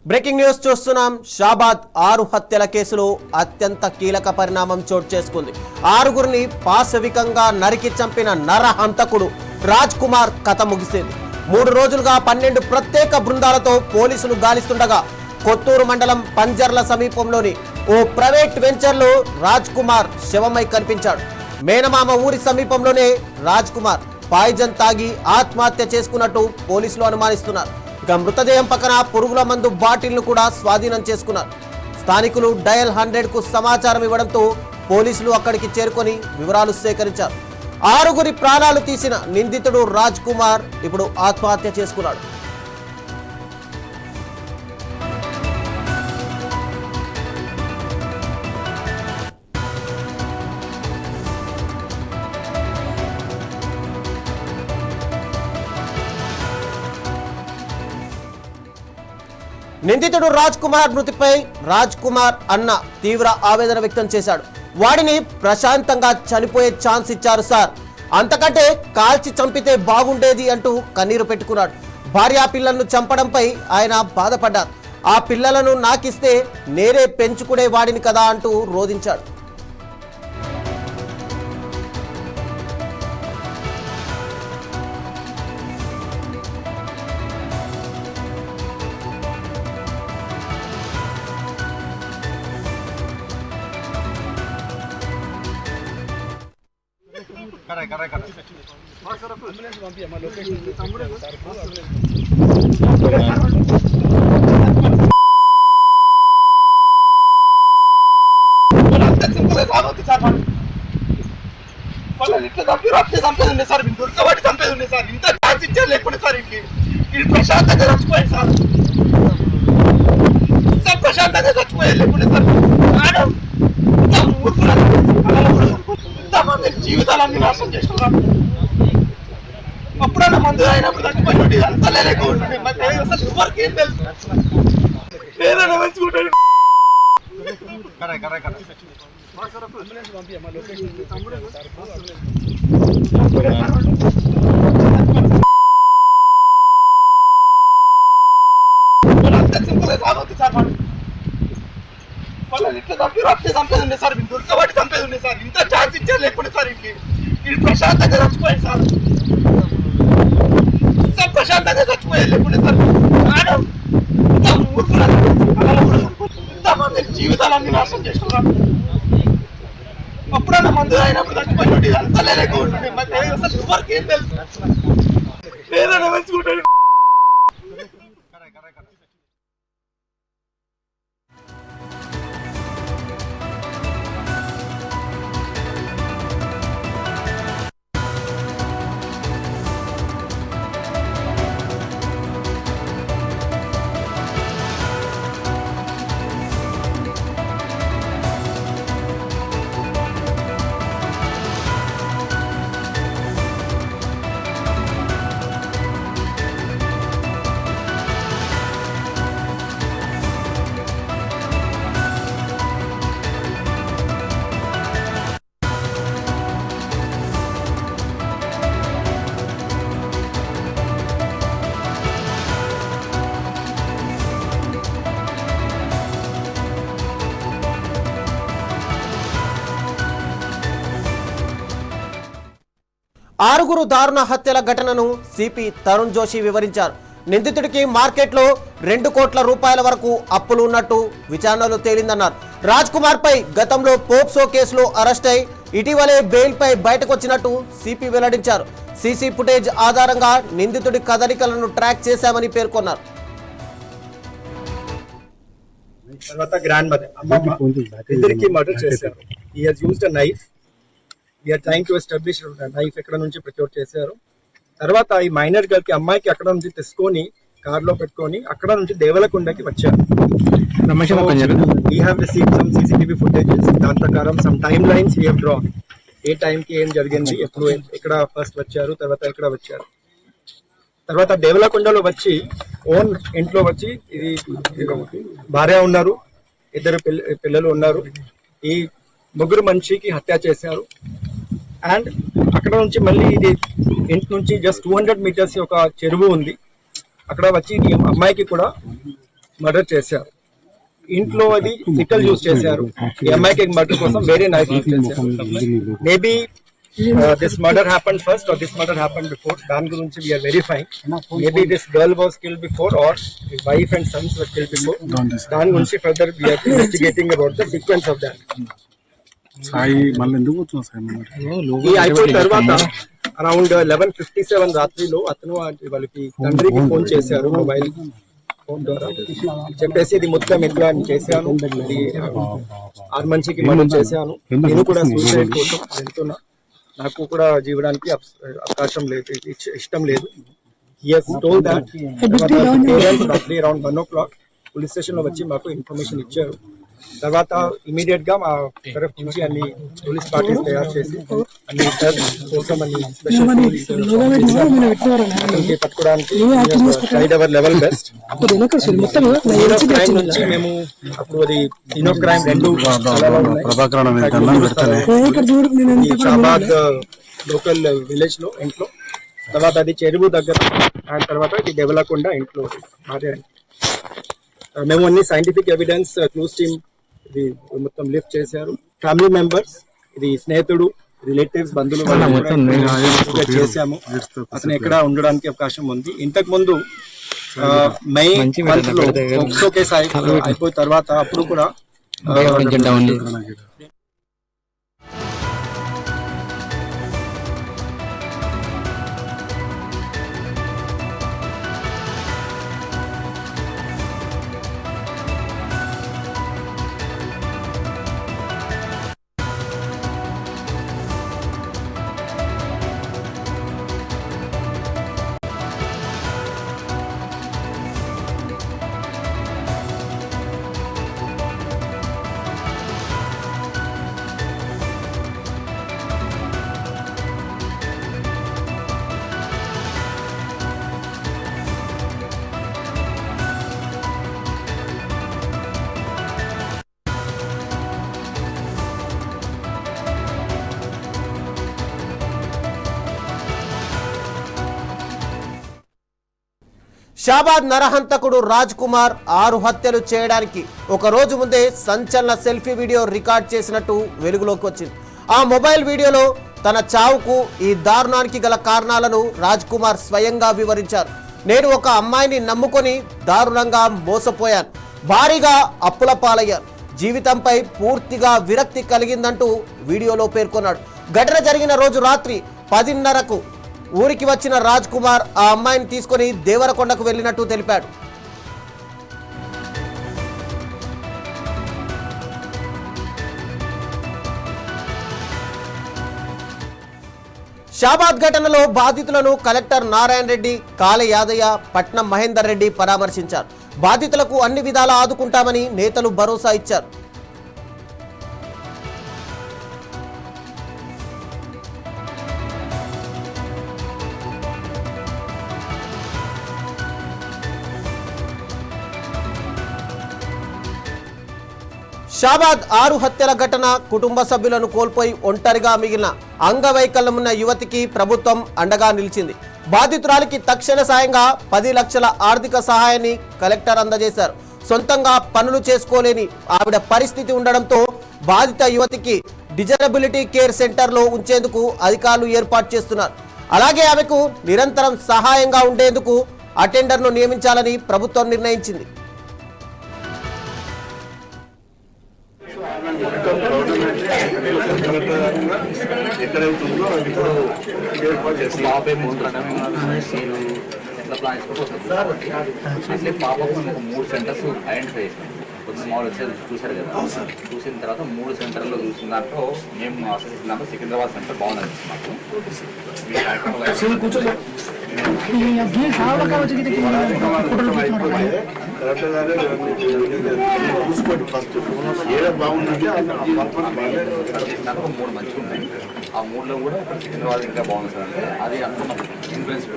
Breaking news చూస్తున్నాం. షాబాద్ 6 హత్యల కేసులో అత్యంత కీలక పరిణామం చోటు చేసుకుంది. 6గురిని పాశవికంగా నరికి చంపిన నరహంతకుడు రాజ్ కుమార్ కథ ముగిసింది. 3 రోజులుగా 12 ప్రత్యేక బృందాలతో పోలీసులు గాలిస్తుండగా కొత్తూరు మండలం పంజర్ల సమీపంలోని ఓ ప్రైవేట్ వెంచర్లో రాజ్ కుమార్ శవమై కనిపించాడు. మేనమామ ఊరి సమీపంలోనే రాజ్ కుమార్ పాయిజన్ తాగి ఆత్మహత్య చేసుకున్నట్టు పోలీసులు అనుమానిస్తున్నారు. ఇక మృతదేహం పక్కన పురుగుల మందు బాటిల్ను కూడా స్వాధీనం చేసుకున్నారు. స్థానికులు డయల్ 100కు సమాచారం ఇవ్వడంతో పోలీసులు అక్కడికి చేరుకొని వివరాలు సేకరించారు. 6గురి ప్రాణాలు తీసిన నిందితుడు రాజ్ కుమార్ ఇప్పుడు ఆత్మహత్య చేసుకున్నాడు. నిందితుడు రాజ్ కుమార్ మృతిపై రాజ్ కుమార్ అన్న తీవ్ర ఆవేదన వ్యక్తం చేశాడు. వాడిని ప్రశాంతంగా చనిపోయే ఛాన్స్ ఇచ్చారు సార్, అంతకంటే కాల్చి చంపితే బాగుండేది అంటూ కన్నీరు పెట్టుకున్నాడు. భార్యా పిల్లలను చంపడంపై ఆయన బాధపడ్డారు. ఆ పిల్లలను నాకిస్తే నేనే పెంచుకునే వాడిని కదా అంటూ రోధించాడు. సార్ దొరకబట్టి చంపేది ఉంది సార్. ఇంత ఛాన్స్ ఇచ్చారు లేకుండా సార్ ఇది ప్రశాంతంగా చచ్చిపోయింది సార్. సార్ ప్రశాంతంగా చచ్చిపోయేది లేకుండా సార్. ఇంతమంది జీవితాలన్నీ నాశనం చేస్తున్నారు. అప్పుడన్నా మందు అయినప్పుడు చచ్చిపోయినట్టు అంతా లేకుండా అసలు ఎవరికి ఏం తెలుసు, ఏదైనా మంచుకుంటాడు. సార్ దొరకబట్టి చంపేది ఉంది సార్. ఇంత ఛాన్స్ ఇచ్చారు లేకుండా సార్ ఇది ప్రశాంతంగా చచ్చిపోయింది సార్. సార్ ప్రశాంతంగా చచ్చిపోయేది లేకుండా సార్. ఇంతమంది జీవితాలన్నీ నాశనం చేస్తున్నారు. అప్పుడన్నా మందు అయినప్పుడు చచ్చిపోయినట్టు అంతా లేకుండా అసలు ఎవరికి ఏం తెలుసు, ఏదైనా మంచుకుంటాడు. ఆరుగురు దారుణ హత్యల ఘటనను సిపి తరుణ్ జోషి వివరించారు. నిందితుడికి మార్కెట్లో 2 కోట్ల రూపాయల వరకు అప్పులు ఉన్నట్టు విచారణలో తేలిందన్నారు. రాజ్ కుమార్ పై గతంలో పోక్సో కేసులో అరెస్ట్ అయి ఇటీవలే బెయిల్పై బయటకు వచ్చినట్టు సిపి వెల్లడించారు. సీసీ ఫుటేజ్ ఆధారంగా నిందితుడి కదలికలను ట్రాక్ చేశామని పేర్కొన్నారు. తర్వాత గ్రాండ్ మదర్ ఇద్దరికి మర్డర్ చేశారు. He has used a knife. We are trying to establish knife ఎక్కడ నుంచి ప్రొక్యూర్ చేశారు. తర్వాత ఈ మైనర్ గర్ల్ కి అమ్మాయికి అక్కడ నుంచి తీసుకొని కార్లో పెట్టుకొని అక్కడ నుంచి దేవలకొండకి వచ్చారు. We have received some CCTV footages. దాని ప్రకారం some time lines we have drawn. ఏ టైంకి ఏం జరిగింది, ఎప్పుడు ఎక్కడ ఫస్ట్ వచ్చారు, తర్వాత ఎక్కడ వచ్చారు. తర్వాత దేవలకొండలో వచ్చి ఓన్ ఇంట్లో వచ్చి ఇది భార్య ఉన్నారు, 2 పిల్లలు ఉన్నారు. ఈ 3 మనిషికి హత్య చేశారు. అండ్ అక్కడ నుంచి మళ్ళీ ఇది ఇంటి నుంచి జస్ట్ 200 మీటర్స్ ఒక చెరువు ఉంది, అక్కడ వచ్చి ఈ అమ్మాయికి కూడా మర్డర్ చేశారు. ఇంట్లో అది సికల్ యూజ్ చేశారు. ఈ అమ్మాయికి మర్డర్ కోసం వేరే నైఫ్ యూజ్ చేశారు. Maybe this murder happened first or this murder happened before. దాని గురించి we are verifying. Maybe this girl was killed before or his wife and sons were killed before. దాని గురించి further we are investigating about the sequence of that. ఈ అయిపోయిన తర్వాత around 11:57 రాత్రిలో అతను వాళ్ళకి తండ్రికి ఫోన్ చేశారు మొబైల్ ఫోన్ ద్వారా. చెప్పేసి ఇది మొత్తం ఇట్లా చేశాను, ఇది 6 మంచికి మర్డర్ చేశాను, నేను కూడా సూసైడ్ కోసం వెళ్తున్నా, నాకు కూడా జీవడానికి అవకాశం లేదు, ఇష్టం లేదు. రాత్రి అరౌండ్ 1 o'clock పోలీస్ స్టేషన్ లో వచ్చి మాకు ఇన్ఫర్మేషన్ ఇచ్చారు. తర్వాత ఇమీడియట్ గా మా తరఫు నుంచి అన్ని పోలీస్ పార్టీస్ తయారు చేసి అన్ని కోసం అన్ని స్పెషల్ పట్టుకోవడానికి tried our level best. Crime నుంచి మేము అప్పుడు అది scene of crime 2 Shabad local village లో ఇంట్లో, తర్వాత అది చెరువు దగ్గర, అండ్ తర్వాత ఇది డెవలకొండ ఇంట్లో అదే. మేము అన్ని సైంటిఫిక్ ఎవిడెన్స్ క్లూస్ టీమ్ ఇది మొత్తం లిఫ్ట్ చేశారు. ఫ్యామిలీ మెంబర్స్, ఇది స్నేహితుడు, రిలేటివ్స్, బంధువులు చేశాము. అతను ఎక్కడ ఉండడానికి అవకాశం ఉంది. ఇంతకు ముందు మే మంత్ లో పోక్సో కేసు అయిపోయిన తర్వాత అప్పుడు కూడా షాబాద్ నరహంతకుడు రాజ్ కుమార్ 6 హత్యలు చేయడానికి ఒక రోజు ముందే సంచలన సెల్ఫీ వీడియో రికార్డ్ చేసినట్టు వెలుగులోకి వచ్చింది. ఆ మొబైల్ వీడియోలో తన చావుకు ఈ దారుణానికి గల కారణాలను రాజ్ కుమార్ స్వయంగా వివరించారు. నేను ఒక అమ్మాయిని నమ్ముకొని దారుణంగా మోసపోయాను, భారీగా అప్పుల పాలయ్యాను, జీవితంపై పూర్తిగా విరక్తి కలిగిందంటూ వీడియోలో పేర్కొన్నాడు. ఘటన జరిగిన రోజు రాత్రి 10:30కు ఊరికి వచ్చిన రాజ్ కుమార్ ఆ అమ్మాయిని తీసుకొని దేవరకొండకు వెళ్ళినట్టు తెలిపాడు. షాబాద్ ఘటనలో బాధితులను కలెక్టర్ నారాయణ రెడ్డి, కాళ యాదయ్య, పట్నం మహేందర్ రెడ్డి పరామర్శించారు. బాధితులకు అన్ని విధాలా ఆదుకుంటామని నేతలు భరోసా ఇచ్చారు. షాబాద్ 6 హత్యల ఘటన కుటుంబ సభ్యులను కోల్పోయి ఒంటరిగా మిగిలిన అంగవైకల్యం ఉన్న యువతికి ప్రభుత్వం అండగా నిలిచింది. బాధితురాలికి తక్షణ సాయంగా 10 లక్షల ఆర్థిక సహాయాన్ని కలెక్టర్ అందజేశారు. సొంతంగా పనులు చేసుకోలేని ఆవిడ పరిస్థితి ఉండడంతో బాధిత యువతికి డిజబిలిటీ కేర్ సెంటర్లో ఉంచేందుకు అధికారులు ఏర్పాటు చేస్తున్నారు. అలాగే ఆమెకు నిరంతరం సహాయంగా ఉండేందుకు అటెండర్ను నియమించాలని ప్రభుత్వం నిర్ణయించింది. అంటే పాపకు 3 సెంటర్స్ ఐడెంటిఫై చేసినాం. మామూలు వచ్చేది చూశారు కదా, చూసిన తర్వాత 3 సెంటర్లో చూసిన దాంట్లో మేము అసలు దాంట్లో సికింద్రాబాద్ సెంటర్ బాగుంది మాకు. దాంట్లో 3 మంచిగా ఉన్నాయి. ఆ 3లో కూడా సికింద్రాబాద్ ఇంకా బాగుంది సార్. అంటే అది అంత ఇన్ఫ్లుయెన్స్